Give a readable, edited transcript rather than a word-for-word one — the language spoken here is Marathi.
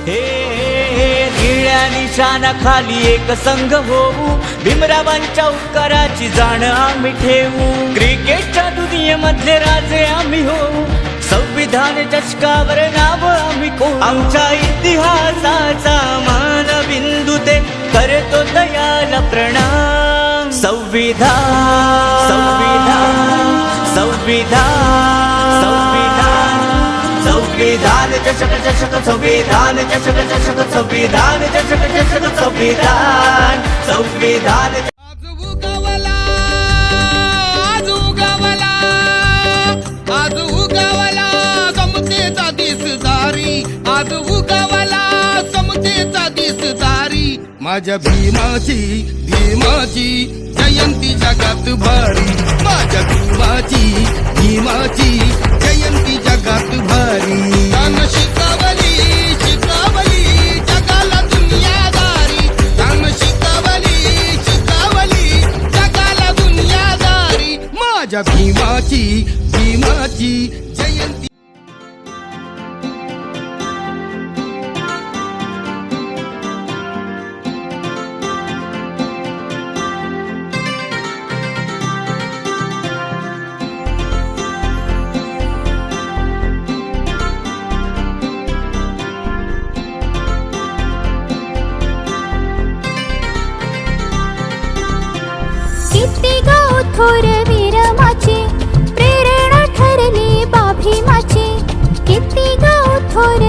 हे निळ्या निशाणाखाली एक संघ होऊ, भीमरावांच्या उपकाराची जाण आम्ही ठेवू, क्रिकेटच्या दुनियेमधले राजे आम्ही होऊ, संविधान चषकावर नाव आम्ही कोरू, आमच्या इतिहासाचा मानबिंदू ते करतो दयाला प्रणाम. संविधान संविधान संविधान संविधान संविधान चषक चषक संविधान चषक चषक संविधान चषक चषक संविधान संविधान. आज उगवला समतेचा दिसदारी, आज उगवला समतेचा दिसदारी. माझ्या भीमाची जयंती जगात भारी, माझ्या भीमाची जयंती जगात भारी. ज्ञान शिकवली जगाला दुनियादारी, ज्ञान शिकवली जगाला दुनियादारी. माझ्या भीमाची जयंती. किती गाव थोर वीरमाची, प्रेरणा ठरली भीमाची. किती गाव थोर